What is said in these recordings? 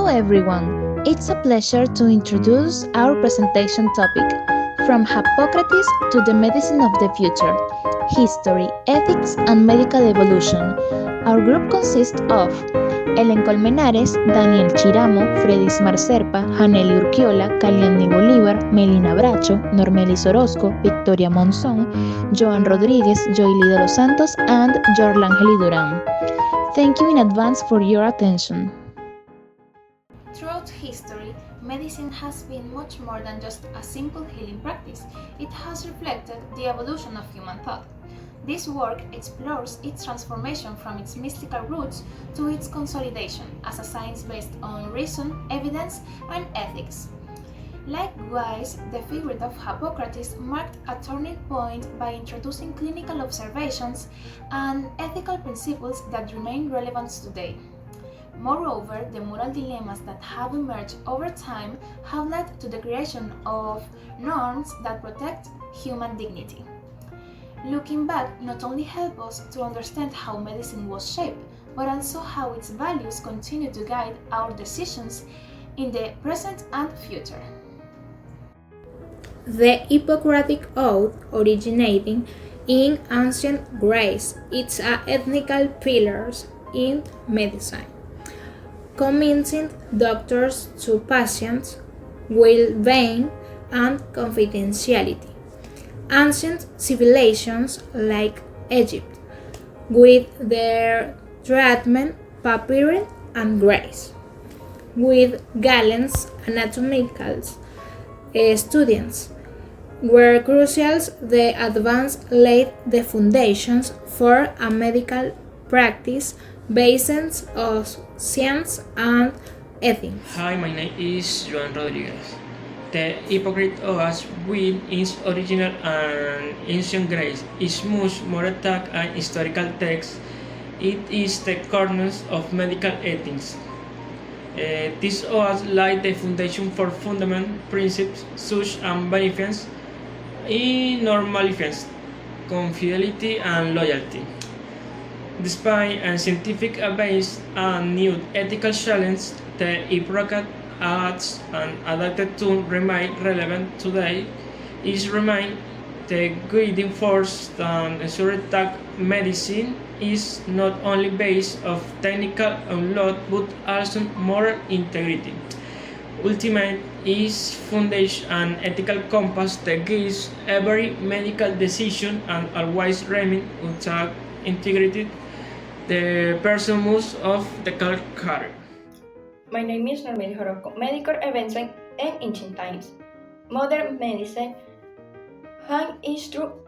Hello everyone! It's a pleasure to introduce our presentation topic, from Hippocrates to the medicine of the future, history, ethics, and medical evolution. Our group consists of Elen Colmenares, Daniel Chiramo, Freddysmar Zerpa, Urquiola, Kalianny Bolívar, Melina Bracho, Normelys Orozco, Victoria Monzón, Yoan Rodríguez, Yohily de Los Santos, and Yorlangely Durán. Thank you in advance for your attention. Throughout history, medicine has been much more than just a simple healing practice. It has reflected the evolution of human thought. This work explores its transformation from its mystical roots to its consolidation as a science based on reason, evidence, and ethics. Likewise, the figure of Hippocrates marked a turning point by introducing clinical observations and ethical principles that remain relevant today. Moreover, the moral dilemmas that have emerged over time have led to the creation of norms that protect human dignity. Looking back not only helps us to understand how medicine was shaped, but also how its values continue to guide our decisions in the present and future. The Hippocratic Oath, originating in ancient Greece, is a ethical pillar in medicine, committing doctors to patients' well-being and confidentiality. Ancient civilizations like Egypt, with their treatment, papyri, and Greece, with Galen's anatomical studies, were crucial. The advance laid the foundations for a medical practice based on science and ethics. Hi, my name is Yoan Rodríguez. The Hippocrates Oath, with its original and ancient Greece, is much more attack and historical text. It is the cornerstone of medical ethics. This oath laid the foundation for fundamental principles such as beneficence, normalifiance, confidentiality, and loyalty. Despite a scientific base and new ethical challenge, the Hippocratic Oath and adapted to remain relevant today is remain the guiding force that ensures that medicine is not only based on technical knowledge but also moral integrity. Ultimate is foundation and ethical compass that guides every medical decision and always remain without integrity the pursuit of the career. My name is Normelys Orozco, medical invention in ancient times. Modern medicine has instructed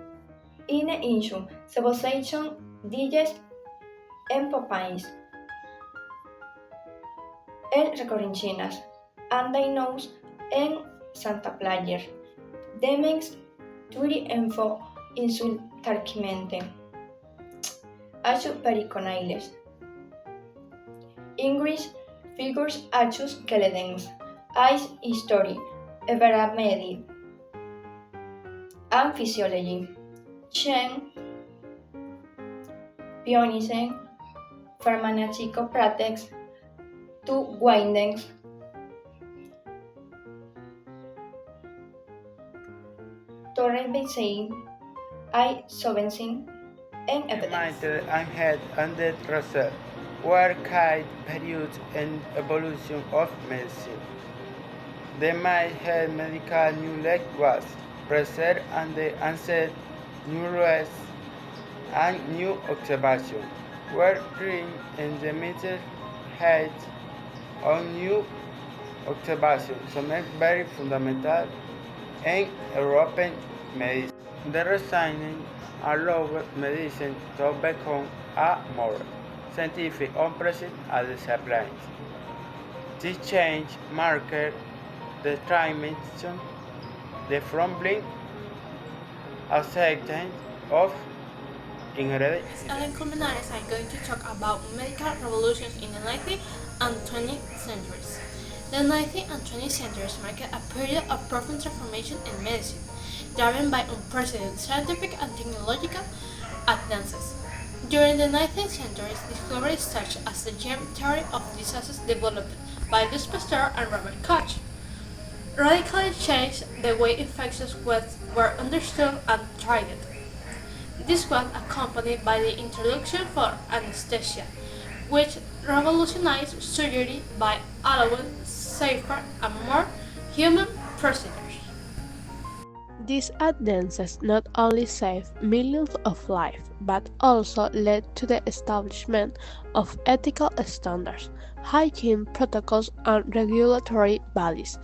in ancient civilization, digest en papáis, el recorrincinas, and diagnosed en Santa Player. Demens turi info insultarquamente. Achu periconailes. English figures achus keledens. Ice history, everamedi, and physiology. Chen, pionisen, pharmaceutical practice, to windings. Torres Beisein, I Sovensin, and evidence. And had under research were key periods in evolution of medicine. The mild medical knowledge was preserved and the ancient neurons and new observations were bring in the middle height on new observations, some very fundamental in European medicine. The resigning allowed medicine to become a more scientific operation as discipline. This change marked the transition from blind acceptance of ingredients. As Elen Colmenares, I'm going to talk about medical revolutions in the 19th and 20th centuries. The 19th and 20th centuries marked a period of profound transformation in medicine, driven by unprecedented scientific and technological advances. During the 19th century, discoveries such as the germ theory of diseases developed, by Louis Pasteur and Robert Koch, radically changed the way infectious was were understood and treated. This was accompanied by the introduction of anesthesia, which revolutionized surgery by allowing safer and more human procedures. These advances not only saved millions of lives, but also led to the establishment of ethical standards, hygiene protocols, and regulatory bodies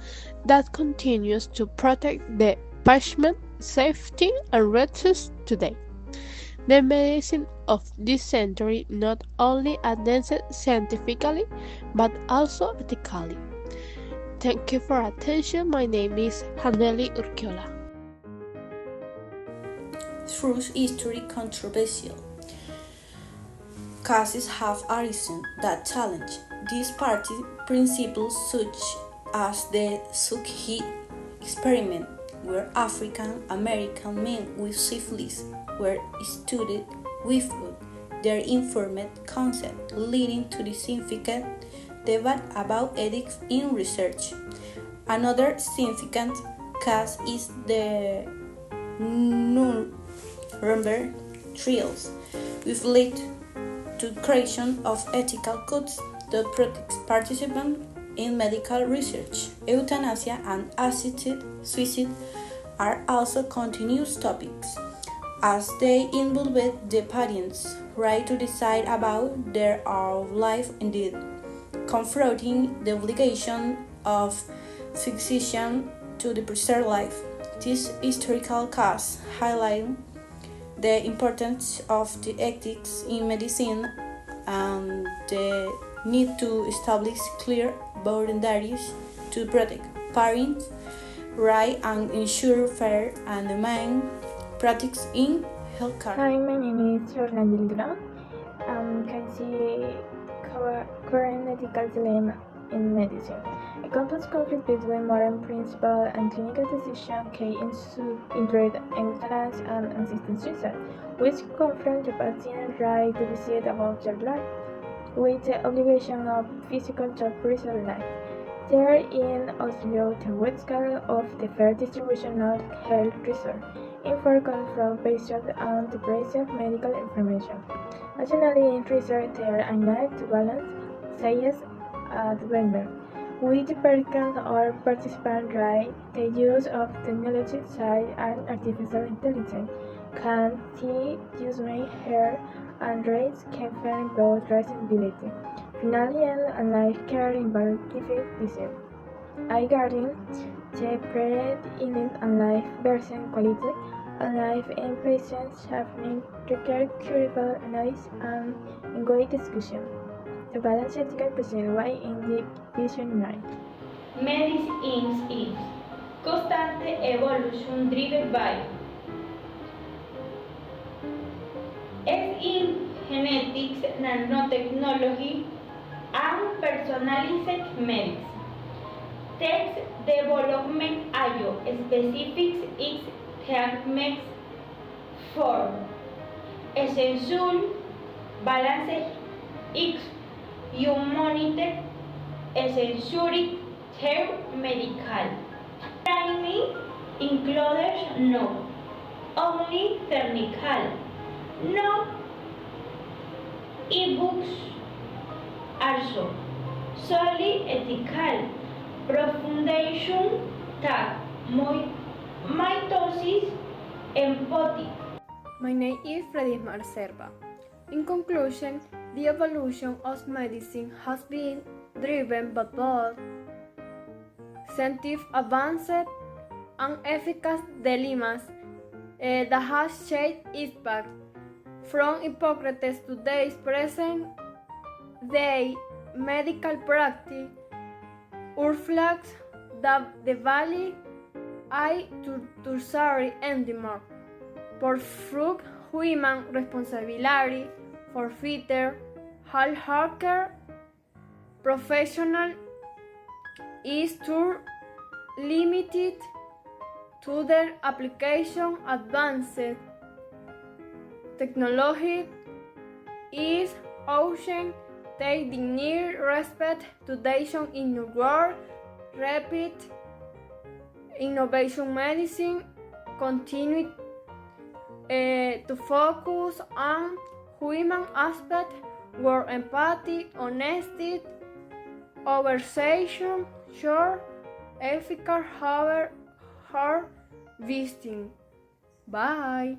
that continues to protect the patient safety and rights today. The medicine of this century not only advanced scientifically, but also ethically. Thank you for attention. My name is Urquiola. Through history controversial cases have arisen that challenge these party principles, such as the Tuskegee experiment, where African American men with syphilis were studied without their informed consent, leading to the significant debate about ethics in research. Another significant case is the Nuremberg trials, which led to creation of ethical codes that protect participants in medical research. Euthanasia and assisted suicide are also continuous topics, as they involve the patient's right to decide about their own life, indeed, confronting the obligation of physicians to preserve life. This historical case highlights the importance of the ethics in medicine and the need to establish clear boundaries to protect parents' rights and ensure fair and humane practice in healthcare. Hi, my name is Yorlangely Durán. Can see current ethical dilemma in medicine. A complex conflict between moral principle and clinical decision can include euthanasia and assisted suicide, which confront the patient's right to decide about their life, with the obligation of physical to preserve life. There is also the wide scale of the fair distribution of health resources, informed from patients and the price of medical information. Additionally, in research there are need to balance science and development, with the person or participant right. The use of technology, science, and artificial intelligence can see judgment here and raise can both traceability. Finally, and life care involves disease. Regarding the period illness and life versus quality and life in patients suffering require curable analysis and ongoing discussion. The balance ethical present why in the vision 9. Medicine is constant evolution driven by in genetics, nanotechnology, and personalized medicine. Text development IO specifics is treatments form. Essential balance X humanity essential care medical. Training includes no only technical, no ebooks also solely ethical. Profundation tag mitosis empathy. My name is Freddysmar Zerpa. In conclusion, the evolution of medicine has been driven by both scientific advances and ethical dilemmas that have shaped its path. From Hippocrates to today's present day medical practice, reflects the value I to sorry and more for fruit human responsibility for fitter, hard-worker professional is too limited to their application. Advanced technology is ocean take the near respect to nation in your world, repeat innovation medicine, continue to focus on human aspect, where empathy, honesty, conversation, sure, ethical, however, visiting. Bye.